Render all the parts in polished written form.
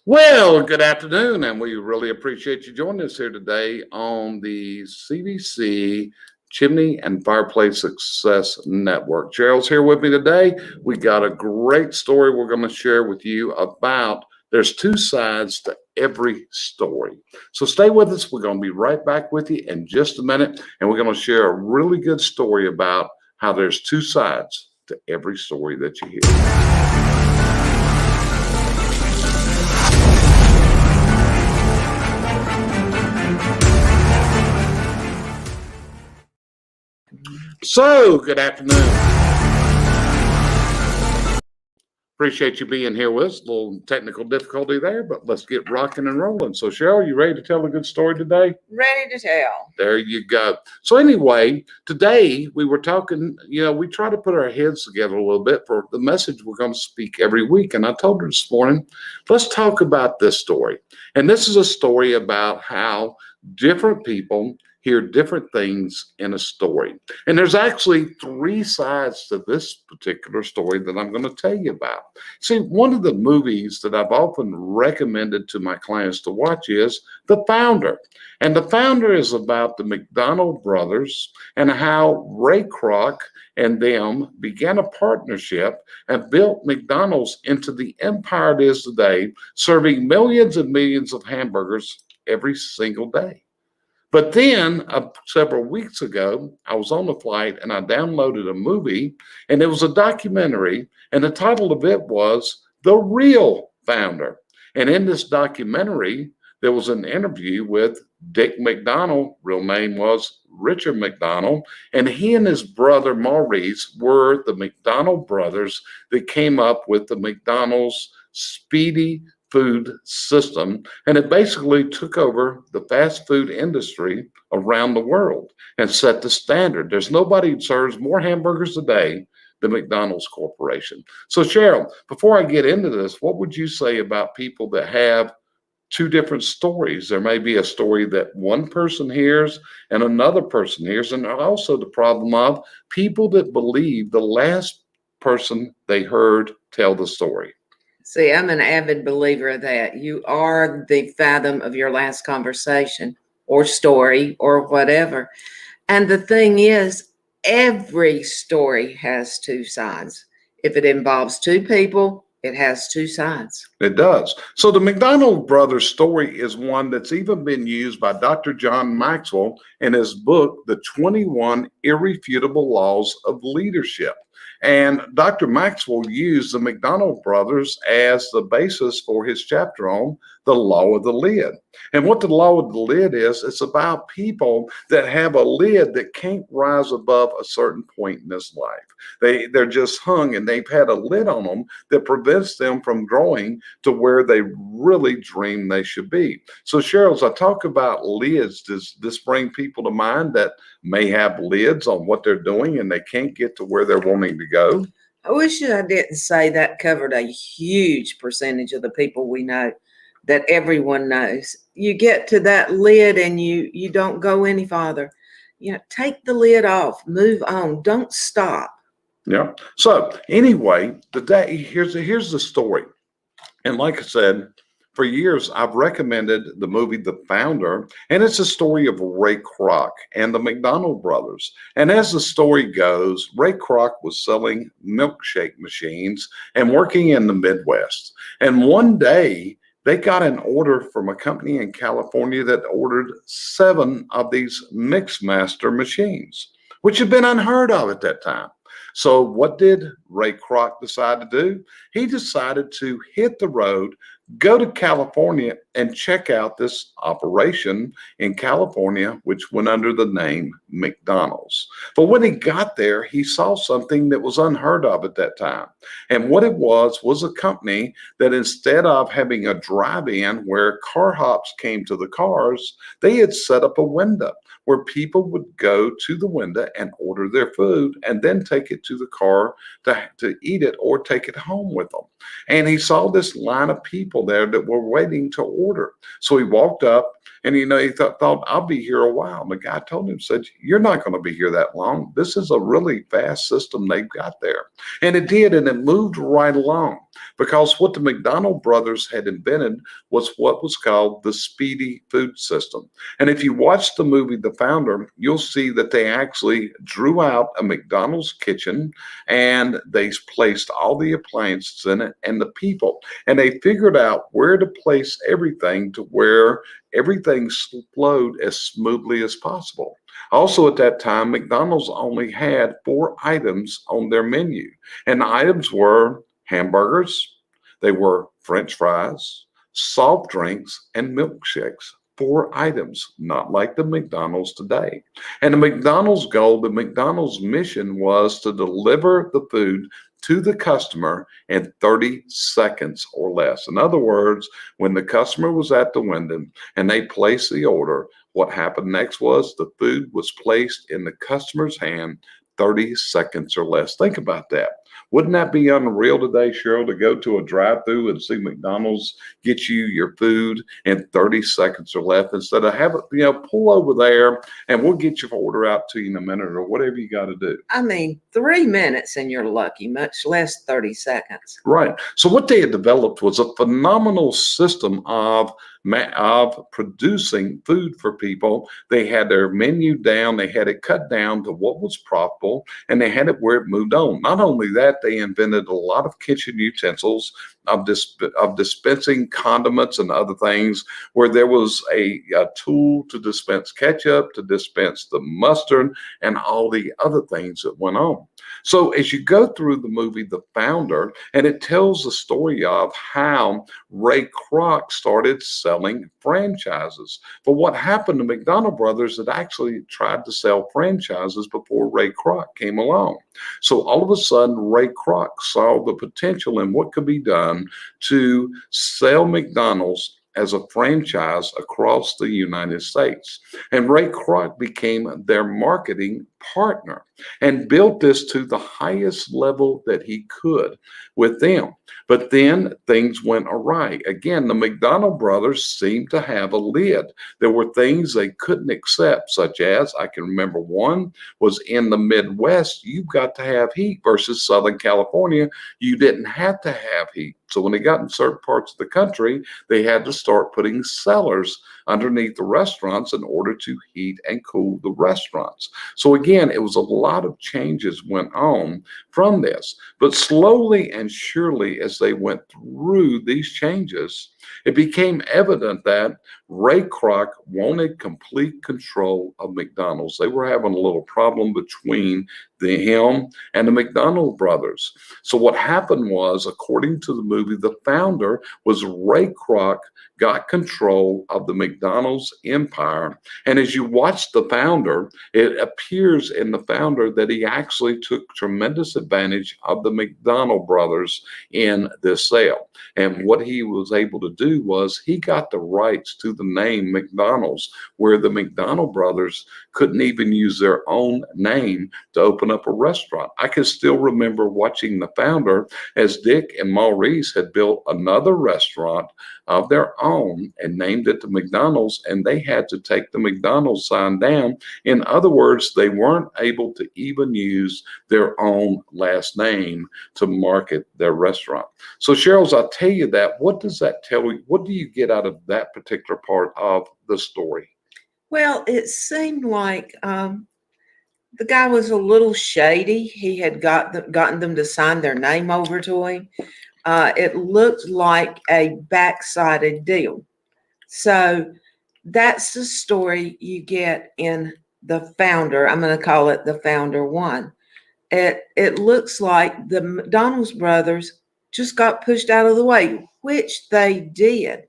Well, good afternoon, and we really appreciate you joining us here today on the CVC Chimney and Fireplace Success Network. Cheryl's here with me today. We got a great story we're going to share with you about there's two sides to every story. So stay with us. We're going to be right back with you in just a minute, and we're going to share a really good story about how there's two sides to every story that you hear. So, good afternoon. Appreciate you being here with us. A little technical difficulty there, but let's get rocking and rolling. So, Cheryl, you ready to tell a good story today? Ready to tell. There you go. So, anyway, today we were talking, we try to put our heads together a little bit for the message we're going to speak every week. And I told her this morning, let's talk about this story. And this is a story about how different people hear different things in a story. And there's actually three sides to this particular story that I'm going to tell you about. See, one of the movies that I've often recommended to my clients to watch is The Founder. And The Founder is about the McDonald brothers and how Ray Kroc and them began a partnership and built McDonald's into the empire it is today, serving millions and millions of hamburgers every single day. But then several weeks ago, I was on the flight and I downloaded a movie, and it was a documentary, and the title of it was The Real Founder. And in this documentary, there was an interview with Dick McDonald, real name was Richard McDonald, and he and his brother Maurice were the McDonald brothers that came up with the McDonald's Speedy food system, and it basically took over the fast food industry around the world and set the standard. There's nobody who serves more hamburgers today than McDonald's Corporation. So, Cheryl, before I get into this, what would you say about people that have two different stories? There may be a story that one person hears and another person hears, and also the problem of people that believe the last person they heard tell the story. See, I'm an avid believer of that. You are the fathom of your last conversation or story or whatever. And the thing is, every story has two sides. If it involves two people, it has two sides. It does. So the McDonald brothers story is one that's even been used by Dr. John Maxwell in his book, The 21 Irrefutable Laws of Leadership. And Dr. Maxwell used the McDonald brothers as the basis for his chapter on the law of the lid. And what the law of the lid is, it's about people that have a lid that can't rise above a certain point in this life. They're just hung, and they've had a lid on them that prevents them from growing to where they really dream they should be. So, Cheryl, as I talk about lids, does this bring people to mind that may have lids on what they're doing and they can't get to where they're wanting to go? I wish I didn't say that covered a huge percentage of the people we know, that everyone knows. You get to that lid and you don't go any farther. Take the lid off, move on, don't stop. Yeah. So anyway, here's the story. And like I said, for years, I've recommended the movie The Founder, and it's a story of Ray Kroc and the McDonald brothers. And as the story goes, Ray Kroc was selling milkshake machines and working in the Midwest. And one day, they got an order from a company in California that ordered 7 of these Mixmaster machines, which had been unheard of at that time. So what did Ray Kroc decide to do? He decided to hit the road, go to California, and check out this operation in California, which went under the name McDonald's. But when he got there, he saw something that was unheard of at that time. And what it was a company that instead of having a drive-in where car hops came to the cars, they had set up a window where people would go to the window and order their food and then take it to the car to eat it or take it home with them. And he saw this line of people there that were waiting to order. So he walked up and, he thought, I'll be here a while. And the guy told him, said, you're not going to be here that long. This is a really fast system they've got there. And it did, and it moved right along. because what the McDonald brothers had invented was what was called the speedy food system. And if you watch the movie The Founder, you'll see that they actually drew out a McDonald's kitchen and they placed all the appliances in it and the people. And they figured out where to place everything to where everything flowed as smoothly as possible. Also, at that time, McDonald's only had 4 items on their menu, and the items were hamburgers, they were French fries, soft drinks, and milkshakes. 4 items, not like the McDonald's today. And the McDonald's goal, the McDonald's mission was to deliver the food to the customer in 30 seconds or less. In other words, when the customer was at the window and they placed the order, what happened next was the food was placed in the customer's hand 30 seconds or less. Think about that. Wouldn't that be unreal today, Cheryl, to go to a drive-through and see McDonald's get you your food in 30 seconds or less instead of have it, pull over there and we'll get your order out to you in a minute or whatever you got to do. I mean, 3 minutes and you're lucky, much less 30 seconds. Right. So what they had developed was a phenomenal system of producing food for people. They had their menu down, they had it cut down to what was profitable, and they had it where it moved on. Not only that, they invented a lot of kitchen utensils of dispensing condiments and other things, where there was a tool to dispense ketchup, to dispense the mustard, and all the other things that went on. So as you go through the movie The Founder, and it tells the story of how Ray Kroc started selling franchises. But what happened to McDonald Brothers had actually tried to sell franchises before Ray Kroc came along. So all of a sudden, Ray Kroc saw the potential in what could be done to sell McDonald's as a franchise across the United States. And Ray Kroc became their marketing partner and built this to the highest level that he could with them. But then things went awry. Again, the McDonald brothers seemed to have a lid. There were things they couldn't accept, such as, I can remember one was in the Midwest, you've got to have heat versus Southern California, you didn't have to have heat. So when they got in certain parts of the country, they had to start putting cellars underneath the restaurants in order to heat and cool the restaurants. So again, it was a lot of changes went on from this. But slowly and surely, as they went through these changes, it became evident that Ray Kroc wanted complete control of McDonald's. They were having a little problem between him and the McDonald brothers. So what happened was, according to the movie The Founder, was Ray Kroc got control of the McDonald's empire. And as you watch The Founder, it appears in The Founder that he actually took tremendous advantage of the McDonald brothers in this sale. And what he was able to do was he got the rights to the name McDonald's, where the McDonald brothers couldn't even use their own name to open up a restaurant. I can still remember watching The Founder as Dick and Maurice had built another restaurant of their own and named it the McDonald's, and they had to take the McDonald's sign down. In other words, they weren't able to even use their own last name to market their restaurant. So Cheryl, I'll tell you that. What does that tell you? What do you get out of that particular part of the story? Well, it seemed like the guy was a little shady. He had gotten them to sign their name over to him. It looked like a backsided deal. So that's the story you get in The Founder. I'm going to call it The Founder 1. It looks like the McDonald's brothers just got pushed out of the way, which they did.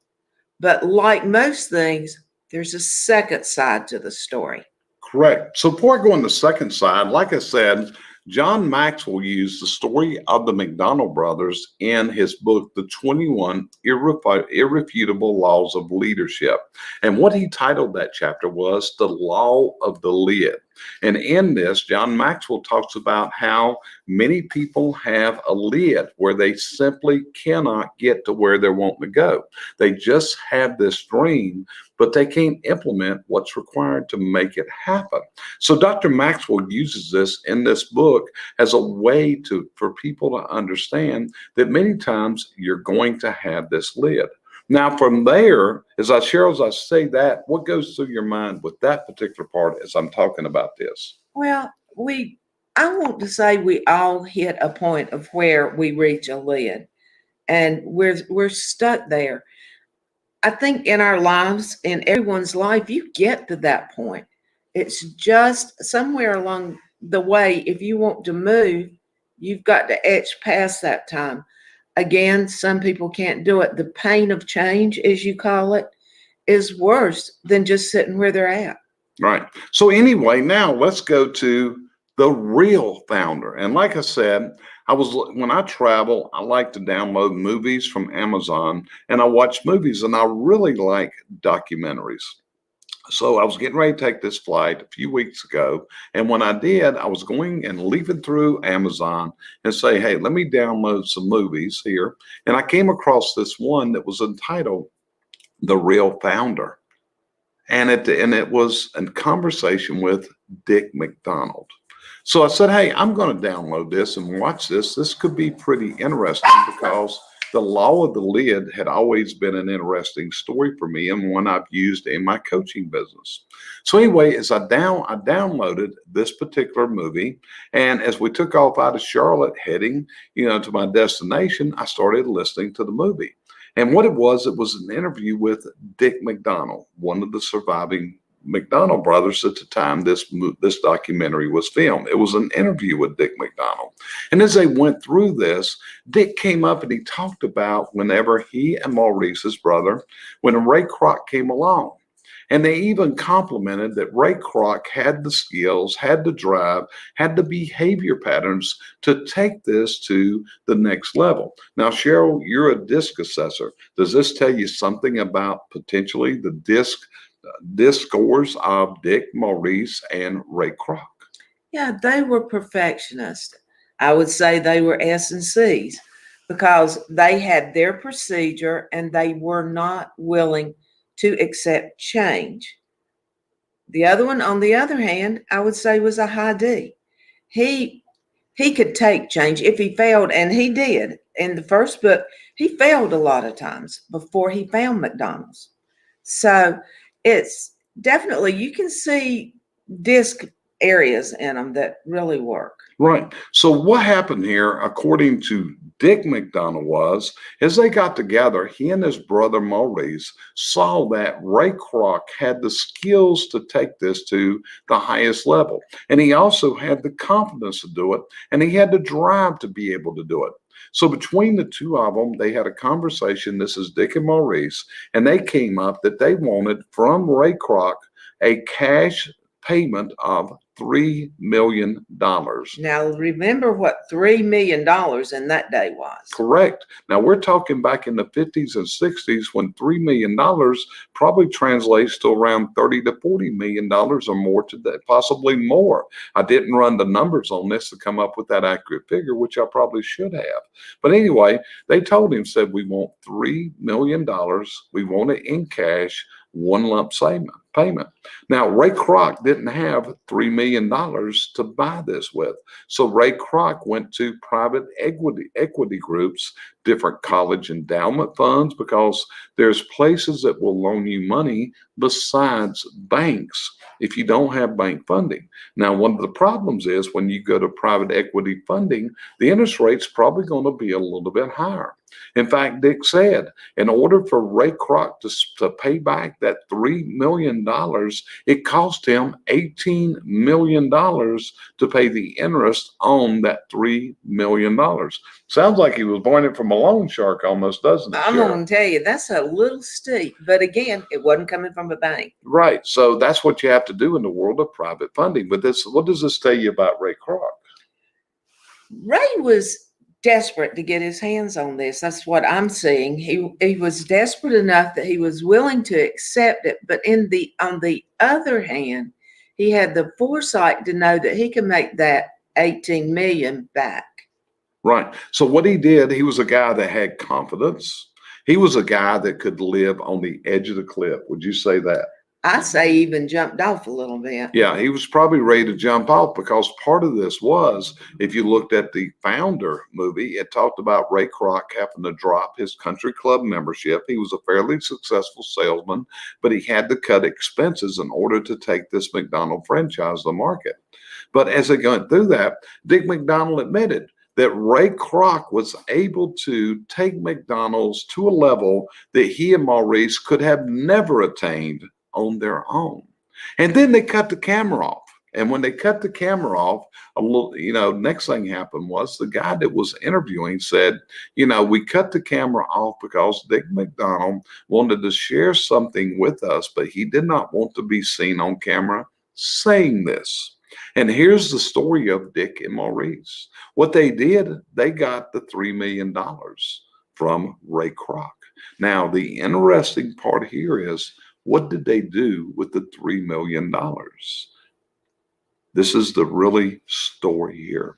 But like most things, there's a second side to the story. Correct. So before I go on the second side, like I said, John Maxwell used the story of the McDonald brothers in his book, The 21 Irrefutable Laws of Leadership. And what he titled that chapter was The Law of the Lid. And in this, John Maxwell talks about how many people have a lid where they simply cannot get to where they're wanting to go. They just have this dream, but they can't implement what's required to make it happen. So Dr. Maxwell uses this in this book as a way for people to understand that many times you're going to have this lid. Now, from there, as I say that, what goes through your mind with that particular part as I'm talking about this? Well, I want to say we all hit a point of where we reach a lid and we're stuck there. I think in our lives, in everyone's life, you get to that point. It's just somewhere along the way, if you want to move, you've got to etch past that time. Again, some people can't do it. The pain of change, as you call it, is worse than just sitting where they're at. Right. So anyway, now let's go to the real founder. And like I said, when I travel, I like to download movies from Amazon and I watch movies, and I really like documentaries. So I was getting ready to take this flight a few weeks ago. And when I did, I was going and leafing through Amazon and say, hey, let me download some movies here. And I came across this one that was entitled The Real Founder. And it was a conversation with Dick McDonald. So I said, hey, I'm going to download this and watch this. This could be pretty interesting because the law of the lid had always been an interesting story for me and one I've used in my coaching business. So anyway, as I downloaded this particular movie, and as we took off out of Charlotte heading, to my destination, I started listening to the movie. And what it was an interview with Dick McDonald, one of the surviving McDonald brothers at the time this documentary was filmed. It was an interview with Dick McDonald. And as they went through this, Dick came up and he talked about whenever he and Maurice, his brother, when Ray Kroc came along. And they even complimented that Ray Kroc had the skills, had the drive, had the behavior patterns to take this to the next level. Now, Cheryl, you're a disc assessor. Does this tell you something about potentially the disc scores of Dick, Maurice, and Ray Kroc? Yeah, they were perfectionists. I would say they were S and C's because they had their procedure and they were not willing to accept change. The other one, on the other hand, I would say was a high D. He could take change if he failed, and he did. In the first book, he failed a lot of times before he found McDonald's. So it's definitely, you can see disc areas in them that really work. Right. So what happened here, according to Dick McDonald, was as they got together, he and his brother Maurice saw that Ray Kroc had the skills to take this to the highest level. And he also had the confidence to do it, and he had the drive to be able to do it. So between the two of them, they had a conversation. This is Dick and Maurice, and they came up that they wanted from Ray Kroc a cash payment of $3 million. Now, remember what $3 million in that day was. Correct. Now, we're talking back in the 50s and 60s when $3 million probably translates to around $30 to $40 million or more today, possibly more. I didn't run the numbers on this to come up with that accurate figure, which I probably should have. But anyway, they told him, said, we want $3 million. We want it in cash, one lump payment. Now, Ray Kroc didn't have $3 million to buy this with. So Ray Kroc went to private equity groups, different college endowment funds, because there's places that will loan you money besides banks if you don't have bank funding. Now, one of the problems is when you go to private equity funding, the interest rate's probably going to be a little bit higher. In fact, Dick said, in order for Ray Kroc to pay back that $3 million, it cost him $18 million to pay the interest on that $3 million. Sounds like he was born from a loan shark almost, doesn't it? I'm going to tell you, that's a little steep. But again, it wasn't coming from a bank. Right. So that's what you have to do in the world of private funding. But what does this tell you about Ray Kroc? Ray was desperate to get his hands on this. That's what I'm seeing. He was desperate enough that he was willing to accept it. But on the other hand, he had the foresight to know that he could make that 18 million back. Right. So what he did, he was a guy that had confidence. He was a guy that could live on the edge of the cliff. Would you say that? I say even jumped off a little bit. Yeah, he was probably ready to jump off, because part of this was, if you looked at the Founder movie, it talked about Ray Kroc having to drop his country club membership. He was a fairly successful salesman, but he had to cut expenses in order to take this McDonald franchise to market. But as they went through that, Dick McDonald admitted that Ray Kroc was able to take McDonald's to a level that he and Maurice could have never attained on their own. And then they cut the camera off. And when they cut the camera off, a little, next thing happened was the guy that was interviewing said, we cut the camera off because Dick McDonald wanted to share something with us, but he did not want to be seen on camera saying this. And here's the story of Dick and Maurice. What they did, they got the $3 million from Ray Kroc. Now, the interesting part here is, what did they do with the $3 million? This is the really story here.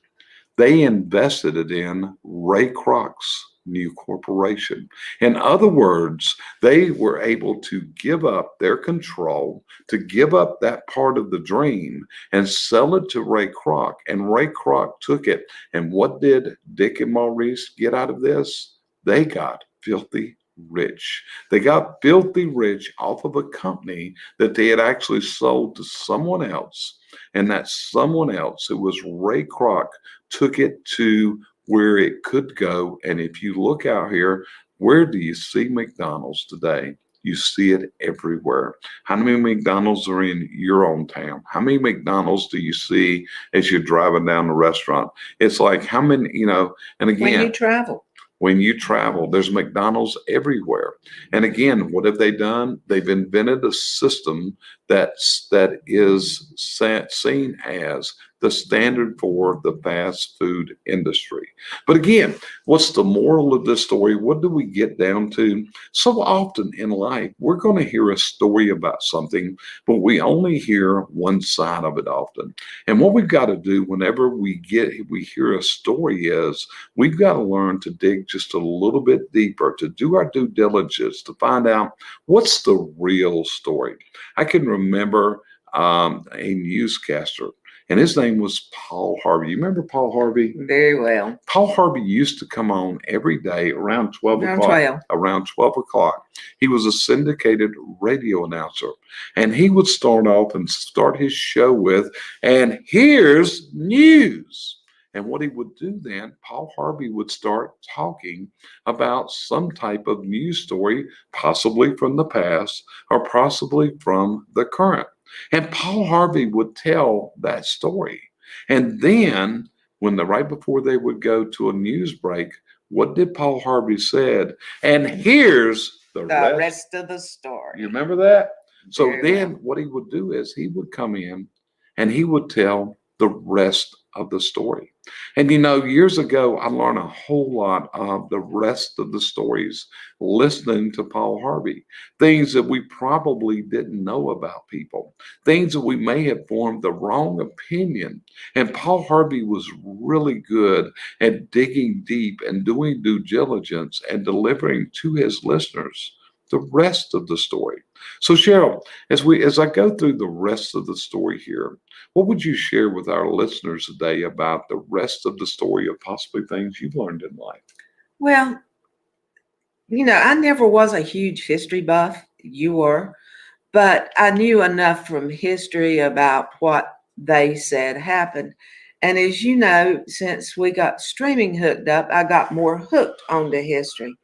They invested it in Ray Kroc's new corporation. In other words, they were able to give up their control, to give up that part of the dream and sell it to Ray Kroc. And Ray Kroc took it. And what did Dick and Maurice get out of this? They got filthy rich. They got filthy rich off of a company that they had actually sold to someone else. And that someone else, who was Ray Kroc, took it to where it could go. And if you look out here, where do you see McDonald's today? You see it everywhere. How many McDonald's are in your own town? How many McDonald's do you see as you're driving down the restaurant? It's like, how many, and again, when you travel, there's McDonald's everywhere. And again, what have they done? They've invented a system that is seen as the standard for the fast food industry. But again, what's the moral of this story? What do we get down to? So often in life, we're going to hear a story about something, but we only hear one side of it often. And what we've got to do whenever we hear a story is, we've got to learn to dig just a little bit deeper, to do our due diligence, to find out what's the real story. I can remember a newscaster, and his name was Paul Harvey. You remember Paul Harvey? Very well. Paul Harvey used to come on every day around 12 o'clock. Around 12 o'clock. He was a syndicated radio announcer. And he would start his show with, and here's news. And what he would do then, Paul Harvey would start talking about some type of news story, possibly from the past or possibly from the current. And Paul Harvey would tell that story. And then right before they would go to a news break, what did Paul Harvey said? And here's the rest of the story. You remember that? So Very then well. what he would do is he would come in and he would tell the rest of the story. And years ago, I learned a whole lot of the rest of the stories listening to Paul Harvey. Things that we probably didn't know about people, things that we may have formed the wrong opinion. And Paul Harvey was really good at digging deep and doing due diligence and delivering to his listeners the rest of the story. So Sheryl, as I go through the rest of the story here, what would you share with our listeners today about the rest of the story of possibly things you've learned in life? Well, I never was a huge history buff. You were, but I knew enough from history about what they said happened. And as you know, since we got streaming hooked up, I got more hooked onto history.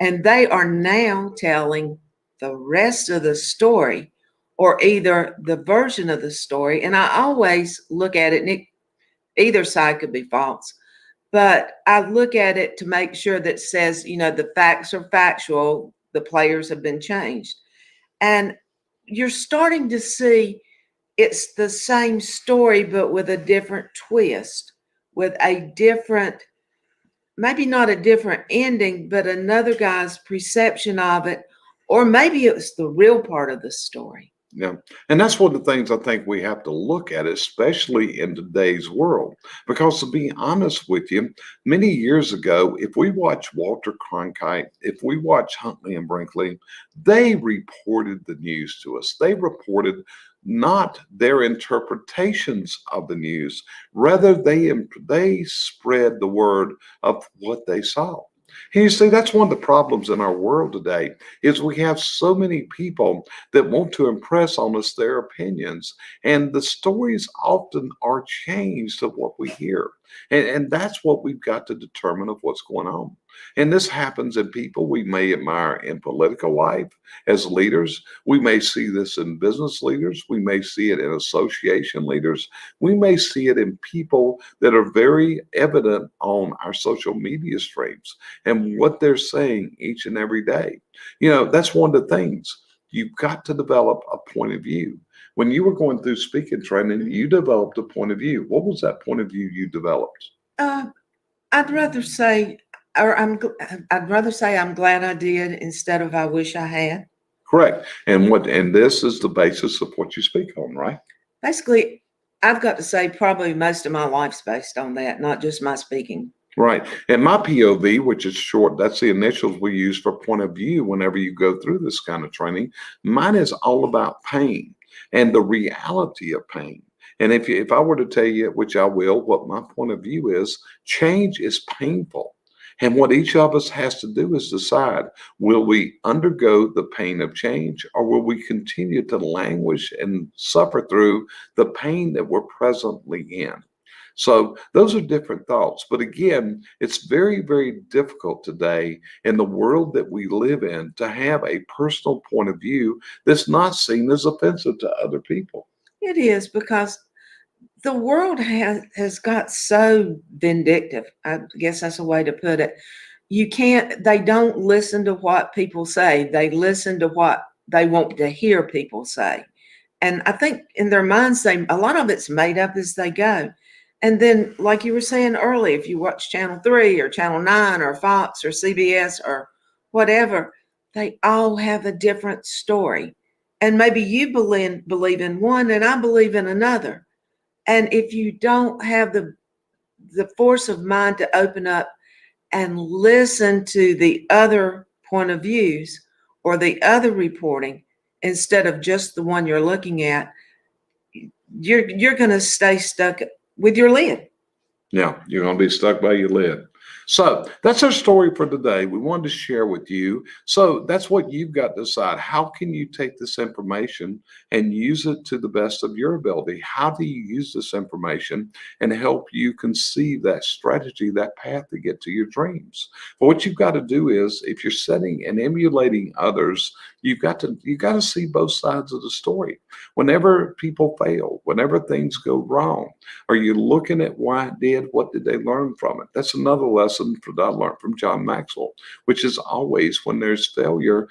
And they are now telling the rest of the story, or either the version of the story. And I always look at it, and either side could be false, but I look at it to make sure that it says, the facts are factual, the players have been changed. And you're starting to see it's the same story, but with a different twist, with a different, maybe not a different ending, but another guy's perception of it, or maybe it was the real part of the story. Yeah. And that's one of the things I think we have to look at, especially in today's world. Because to be honest with you, many years ago, if we watch Walter Cronkite, if we watch Huntley and Brinkley, they reported the news to us. They reported not their interpretations of the news, rather they spread the word of what they saw. And you see, that's one of the problems in our world today is we have so many people that want to impress on us their opinions. And the stories often are changed of what we hear. And that's what we've got to determine of what's going on. And this happens in people we may admire in political life as leaders. We may see this in business leaders. We may see it in association leaders. We may see it in people that are very evident on our social media streams and what they're saying each and every day. That's one of the things. You've got to develop a point of view. When you were going through speaking training, you developed a point of view. What was that point of view you developed? Uh, I'd rather say, I'd rather say I'm glad I did instead of I wish I had. Correct. And this is the basis of what you speak on, right? Basically, I've got to say probably most of my life's based on that, not just my speaking. Right. And my POV, which is short, that's the initials we use for point of view whenever you go through this kind of training. Mine is all about pain and the reality of pain. And if I were to tell you, which I will, what my point of view is, change is painful. And what each of us has to do is decide, will we undergo the pain of change or will we continue to languish and suffer through the pain that we're presently in? So those are different thoughts. But again, it's very, very difficult today in the world that we live in to have a personal point of view that's not seen as offensive to other people. It is because the world has got so vindictive. I guess that's a way to put it. They don't listen to what people say. They listen to what they want to hear people say. And I think in their minds, a lot of it's made up as they go. And then, like you were saying earlier, if you watch Channel 3 or Channel 9 or Fox or CBS or whatever, they all have a different story. And maybe you believe in one and I believe in another. And if you don't have the force of mind to open up and listen to the other point of views or the other reporting instead of just the one you're looking at, you're going to stay stuck with your lid. Yeah, you're going to be stuck by your lid. So that's our story for today. We wanted to share with you. So that's what you've got to decide. How can you take this information and use it to the best of your ability? How do you use this information and help you conceive that strategy, that path to get to your dreams? But what you've got to do is, if you're setting and emulating others, you've got to see both sides of the story. Whenever people fail, whenever things go wrong, are you looking at why it did? What did they learn from it? That's another lesson that I learned from John Maxwell, which is always when there's failure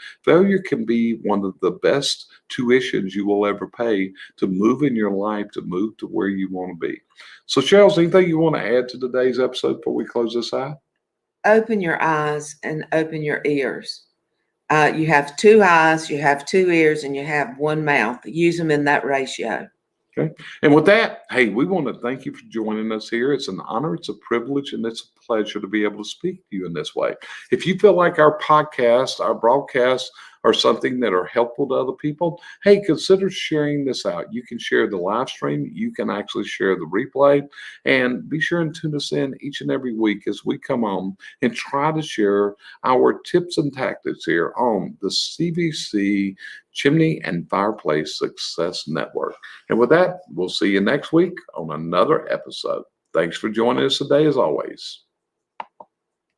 can be one of the best tuitions you will ever pay to move in your life, to move to where you want to be. So, Cheryl, anything you want to add to today's episode before we close this out? Open your eyes and open your ears. You have two eyes, you have two ears, and you have one mouth. Use them in that ratio. Okay. And with that, hey, we want to thank you for joining us here. It's an honor, it's a privilege, and it's a pleasure to be able to speak to you in this way. If you feel like our podcast, our broadcasts are something that are helpful to other people, hey, consider sharing this out. You can share the live stream. You can actually share the replay. And be sure and tune us in each and every week as we come on and try to share our tips and tactics here on the CVC Chimney and Fireplace Success Network. And with that, we'll see you next week on another episode. Thanks for joining us today, as always.